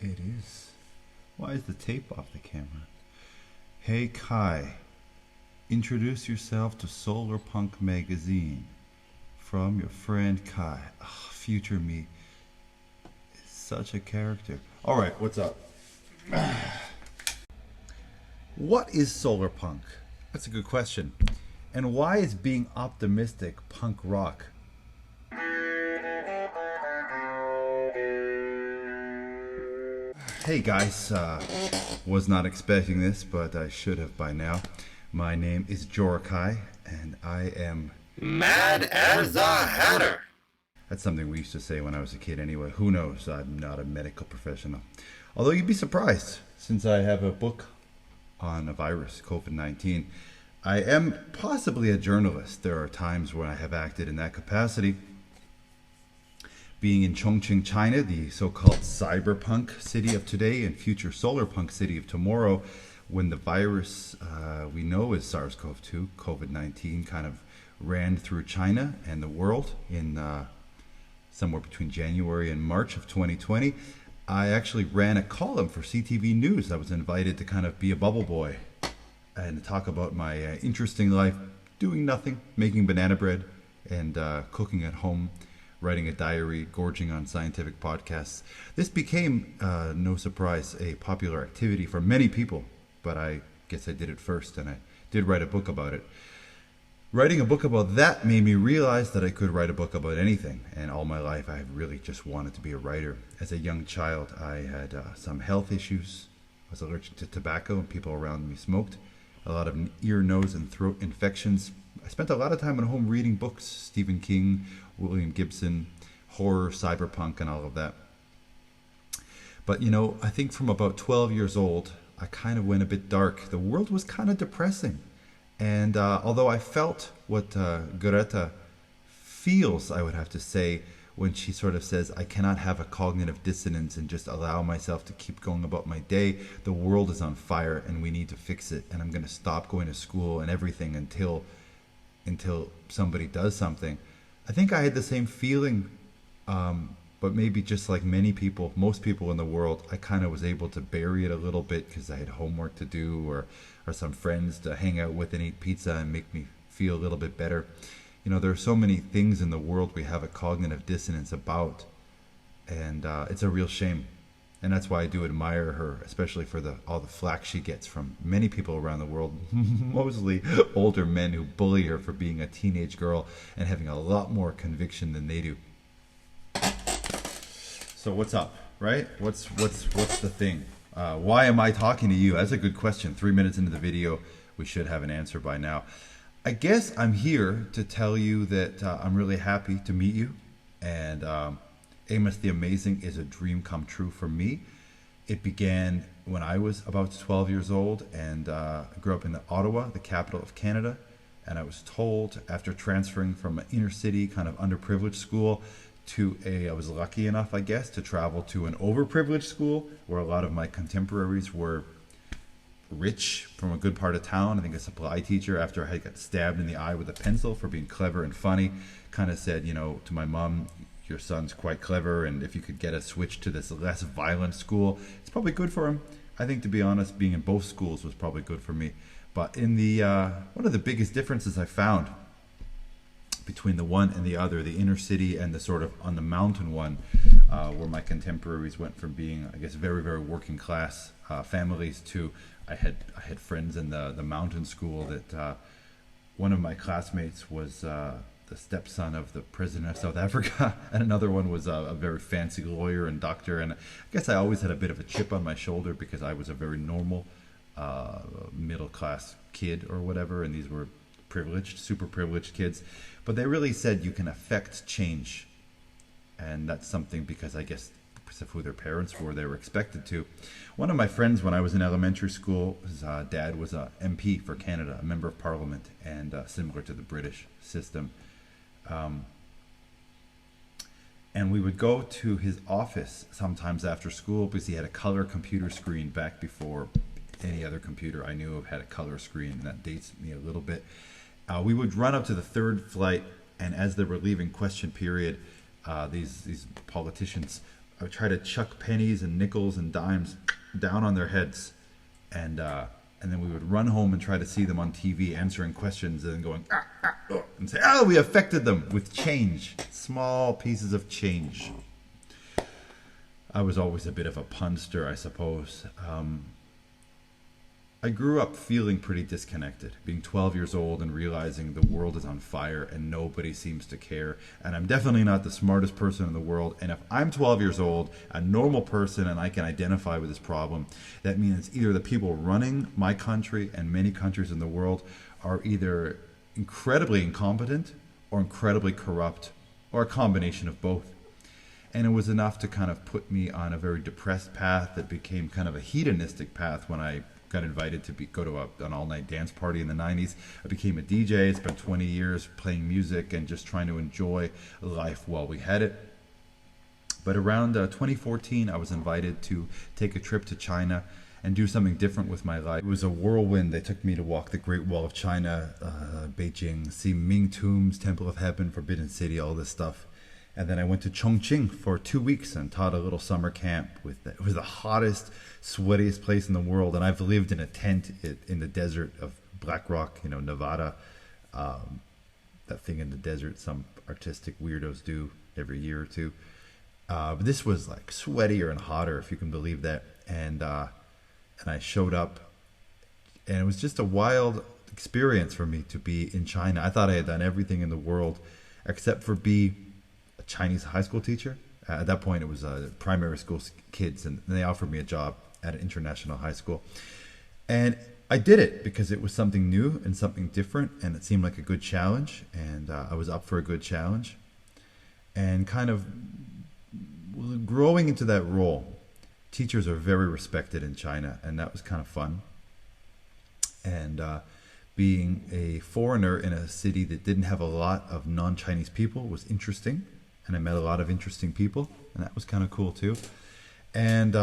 It is. Why is the tape off the camera? Hey Kai, introduce yourself to Solarpunk Magazine. From your friend Kai. Oh, future me is such a character. Alright, what's up? What is Solarpunk? That's a good question. And why is being optimistic punk rock? Hey guys, was not expecting this, but I should have by now. My name is Jorah Kai, and I am mad as a hatter. That's something we used to say when I was a kid anyway. Who knows? I'm not a medical professional. Although you'd be surprised, since I have a book on a virus, COVID-19. I am possibly a journalist. There are times when I have acted in that capacity. Being in Chongqing, China, the so-called cyberpunk city of today and future solarpunk city of tomorrow, when the virus we know is SARS-CoV-2, COVID-19, kind of ran through China and the world in somewhere between January and March of 2020, I actually ran a column for CTV News. I was invited to kind of be a bubble boy and talk about my interesting life, doing nothing, making banana bread and cooking at home, writing a diary, gorging on scientific podcasts. This became, no surprise, a popular activity for many people, but I guess I did it first, and I did write a book about it. Writing a book about that made me realize that I could write a book about anything, and all my life I really just wanted to be a writer. As a young child, I had some health issues. I was allergic to tobacco, and people around me smoked. A lot of ear, nose, and throat infections. I spent a lot of time at home reading books, Stephen King, William Gibson, horror, cyberpunk, and all of that. But, I think from about 12 years old, I kind of went a bit dark. The world was kind of depressing. And although I felt what Greta feels, I would have to say, when she sort of says, I cannot have a cognitive dissonance and just allow myself to keep going about my day. The world is on fire and we need to fix it. And I'm going to stop going to school and everything until somebody does something. I think I had the same feeling, but maybe just like many people, most people in the world, I kind of was able to bury it a little bit because I had homework to do or some friends to hang out with and eat pizza and make me feel a little bit better. There are so many things in the world we have a cognitive dissonance about, and it's a real shame. And that's why I do admire her, especially for all the flack she gets from many people around the world, mostly older men who bully her for being a teenage girl and having a lot more conviction than they do. So what's up, right? What's the thing? Why am I talking to you? That's a good question. 3 minutes into the video, we should have an answer by now. I guess I'm here to tell you that I'm really happy to meet you, and AMOS the Amazing is a dream come true for me. It began when I was about 12 years old, and I grew up in Ottawa, the capital of Canada, and I was told after transferring from an inner city kind of underprivileged school to I was lucky enough, I guess, to travel to an overprivileged school where a lot of my contemporaries were rich from a good part of town. I think a supply teacher, after I got stabbed in the eye with a pencil for being clever and funny, kind of said, to my mom, your son's quite clever, and if you could get a switch to this less violent school, it's probably good for him. I think, to be honest, being in both schools was probably good for me. But in the one of the biggest differences I found between the one and the other, the inner city and the sort of on the mountain one, where my contemporaries went from being, I guess, very, very working class families to I had friends in the mountain school that one of my classmates was the stepson of the president of South Africa, and another one was a very fancy lawyer and doctor. And I guess I always had a bit of a chip on my shoulder because I was a very normal middle class kid or whatever, and these were privileged, super privileged kids. But they really said you can affect change, and that's something because I guess because of who their parents were, they were expected to. One of my friends when I was in elementary school, his dad was a MP for Canada, a member of parliament, and similar to the British system. And we would go to his office sometimes after school because he had a color computer screen back before any other computer I knew of had a color screen, and that dates me a little bit. We would run up to the third flight, and as they were leaving question period, these politicians I would try to chuck pennies and nickels and dimes down on their heads, and then we would run home and try to see them on TV answering questions and then going and say, "Oh, we affected them with change, small pieces of change." I was always a bit of a punster, I suppose. I grew up feeling pretty disconnected, being 12 years old and realizing the world is on fire and nobody seems to care. And I'm definitely not the smartest person in the world. And if I'm 12 years old, a normal person, and I can identify with this problem, that means either the people running my country and many countries in the world are either incredibly incompetent or incredibly corrupt, or a combination of both. And it was enough to kind of put me on a very depressed path that became kind of a hedonistic path when I got invited to go to an all-night dance party in the 90s. I became a DJ, spent 20 years playing music and just trying to enjoy life while we had it. But around 2014, I was invited to take a trip to China and do something different with my life. It was a whirlwind. They took me to walk the Great Wall of China, Beijing, see Ming Tombs, Temple of Heaven, Forbidden City, all this stuff. And then I went to Chongqing for 2 weeks and taught a little summer camp. It was the hottest, sweatiest place in the world. And I've lived in a tent in the desert of Black Rock, Nevada. That thing in the desert some artistic weirdos do every year or two. But this was like sweatier and hotter, if you can believe that. And I showed up, and it was just a wild experience for me to be in China. I thought I had done everything in the world except for be a Chinese high school teacher. At that point, it was primary school kids, and they offered me a job at an international high school. And I did it because it was something new and something different, and it seemed like a good challenge, and I was up for a good challenge. And kind of growing into that role, teachers are very respected in China, and that was kind of fun. And being a foreigner in a city that didn't have a lot of non-Chinese people was interesting. And I met a lot of interesting people, and that was kind of cool too. And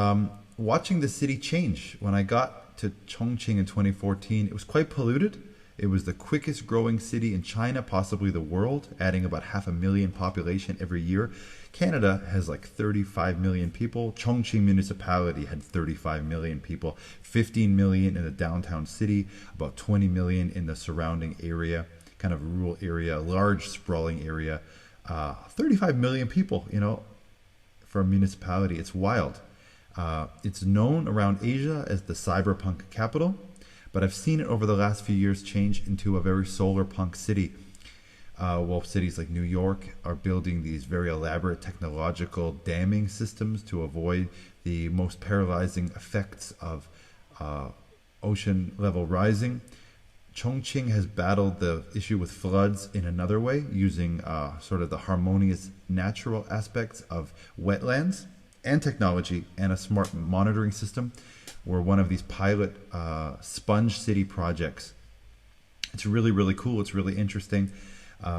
watching the city change. When I got to Chongqing in 2014, it was quite polluted. It was the quickest growing city in China, possibly the world, adding about 500,000 population every year. Canada has like 35 million people. Chongqing municipality had 35 million people, 15 million in the downtown city, about 20 million in the surrounding area, kind of rural area, large sprawling area. 35 million people, for a municipality. It's wild. It's known around Asia as the cyberpunk capital, but I've seen it over the last few years change into a very solarpunk city. While cities like New York are building these very elaborate technological damming systems to avoid the most paralyzing effects of ocean level rising, Chongqing has battled the issue with floods in another way, using sort of the harmonious natural aspects of wetlands and technology and a smart monitoring system. We're one of these pilot sponge city projects. It's really, really cool. It's really interesting.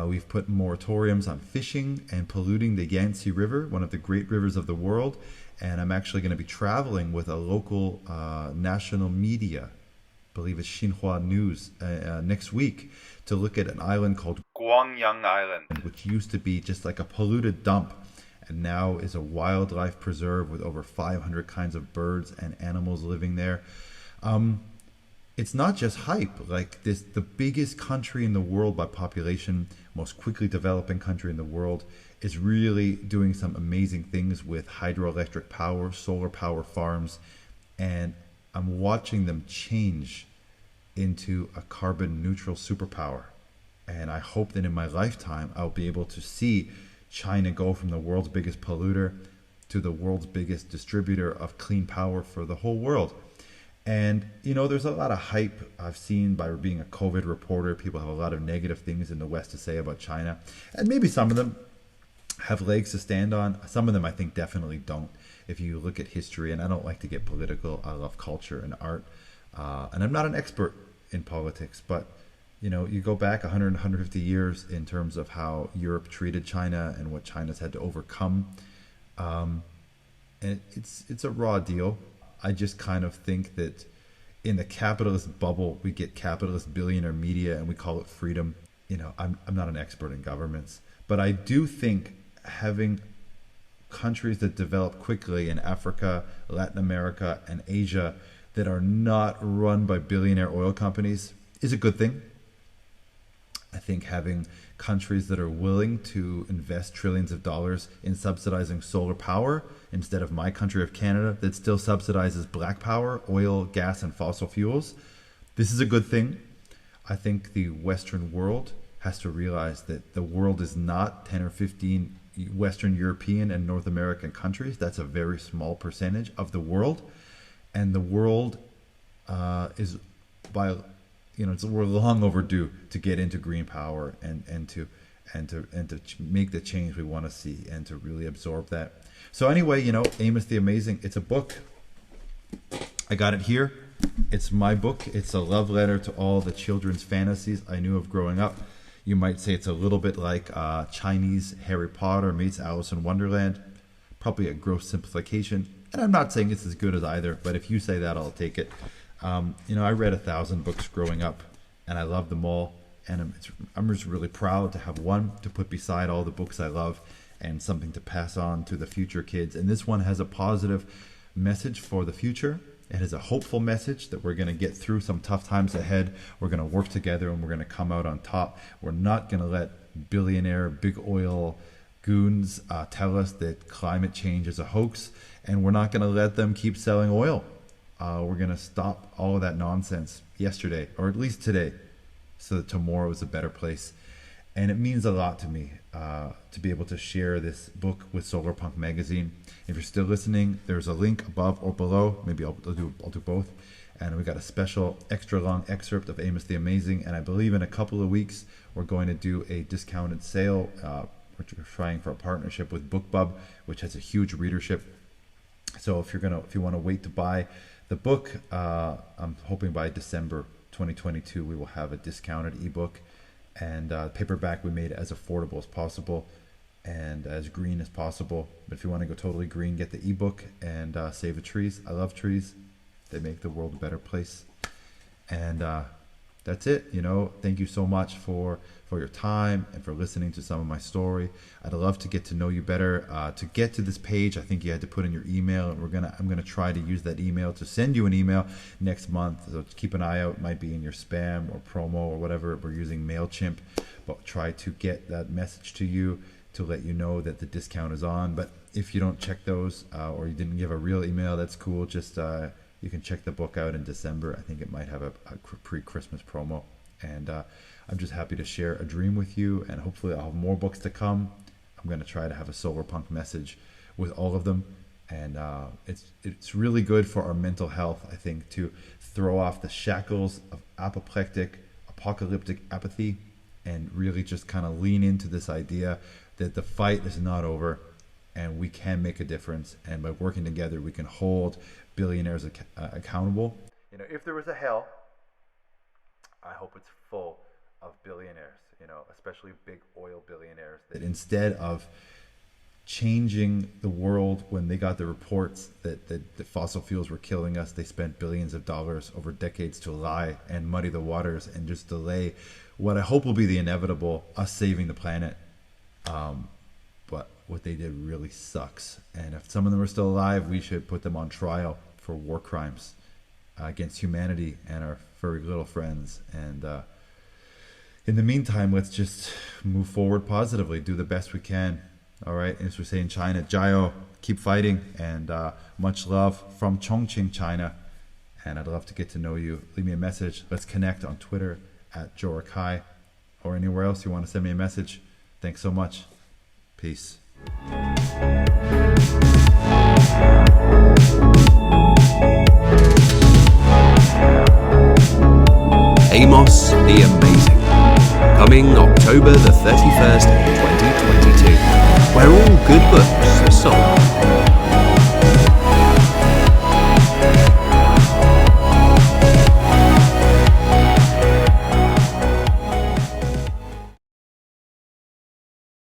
We've put moratoriums on fishing and polluting the Yangtze River, one of the great rivers of the world. And I'm actually going to be traveling with a local national media, I believe it's Xinhua News, next week, to look at an island called Guangyang Island, which used to be just like a polluted dump and now is a wildlife preserve with over 500 kinds of birds and animals living there. It's not just hype. Like this, the biggest country in the world by population, most quickly developing country in the world, is really doing some amazing things with hydroelectric power, solar power farms, and I'm watching them change into a carbon neutral superpower. And I hope that in my lifetime, I'll be able to see China go from the world's biggest polluter to the world's biggest distributor of clean power for the whole world. And, there's a lot of hype I've seen by being a COVID reporter. People have a lot of negative things in the West to say about China. And maybe some of them have legs to stand on. Some of them I think definitely don't. If you look at history, and I don't like to get political, I love culture and art. And I'm not an expert in politics, but you go back 100, 150 years in terms of how Europe treated China and what China's had to overcome. And it's a raw deal. I just kind of think that in the capitalist bubble, we get capitalist billionaire media and we call it freedom. I'm not an expert in governments, but I do think having countries that develop quickly in Africa, Latin America, and Asia that are not run by billionaire oil companies is a good thing. I think having countries that are willing to invest trillions of dollars in subsidizing solar power instead of my country of Canada that still subsidizes black power, oil, gas, and fossil fuels, this is a good thing. I think the Western world has to realize that the world is not 10 or 15 Western European and North American countries. That's a very small percentage of the world. And the world is we're long overdue to get into green power and to make the change we want to see and to really absorb that. So anyway, AMOS the Amazing, it's a book. I got it here. It's my book. It's a love letter to all the children's fantasies I knew of growing up. You might say it's a little bit like Chinese Harry Potter meets Alice in Wonderland. Probably a gross simplification. And I'm not saying it's as good as either, but if you say that, I'll take it. I read 1,000 books growing up, and I love them all. And I'm just really proud to have one to put beside all the books I love and something to pass on to the future kids. And this one has a positive message for the future. It has a hopeful message that we're going to get through some tough times ahead. We're going to work together and we're going to come out on top. We're not going to let billionaire, big oil goons tell us that climate change is a hoax. And we're not going to let them keep selling oil. We're going to stop all of that nonsense yesterday, or at least today, so that tomorrow is a better place. And it means a lot to me to be able to share this book with Solarpunk Magazine. If you're still listening, there's a link above or below. Maybe I'll do both. And we got a special extra long excerpt of AMOS the Amazing. And I believe in a couple of weeks, we're going to do a discounted sale. We're trying for a partnership with BookBub, which has a huge readership. So if you want to wait to buy the book, I'm hoping by December 2022 we will have a discounted ebook, and paperback we made as affordable as possible and as green as possible. But if you want to go totally green, get the ebook and save the trees. I love trees. They make the world a better place. And that's it. Thank you so much for your time and for listening to some of my story. I'd love to get to know you better. To get to this page, I think you had to put in your email, and I'm gonna try to use that email to send you an email next month. So keep an eye out. It might be in your spam or promo or whatever. We're using MailChimp, but try to get that message to you to let you know that the discount is on. But if you don't check those or you didn't give a real email, that's cool. Just you can check the book out in December. I think it might have a pre-Christmas promo. And I'm just happy to share a dream with you, and hopefully I'll have more books to come. I'm going to try to have a Solarpunk message with all of them. And it's really good for our mental health, I think, to throw off the shackles of apocalyptic apathy and really just kind of lean into this idea that the fight is not over and we can make a difference. And by working together, we can hold billionaires accountable. If there was a hell, I hope it's full of billionaires, especially big oil billionaires, that instead of changing the world when they got the reports that the fossil fuels were killing us, they spent billions of dollars over decades to lie and muddy the waters and just delay what I hope will be the inevitable, us saving the planet. But what they did really sucks. And if some of them are still alive, we should put them on trial for war crimes against humanity and our furry little friends. And in the meantime, let's just move forward positively, do the best we can. All right, as we say in China, Jiao, keep fighting, and much love from Chongqing, China. And I'd love to get to know you. Leave me a message. Let's connect on Twitter at Jorah Kai, or anywhere else you want to send me a message. Thanks so much. Peace. AMOS the Amazing, coming October the 31st, 2022, where all good books are sold.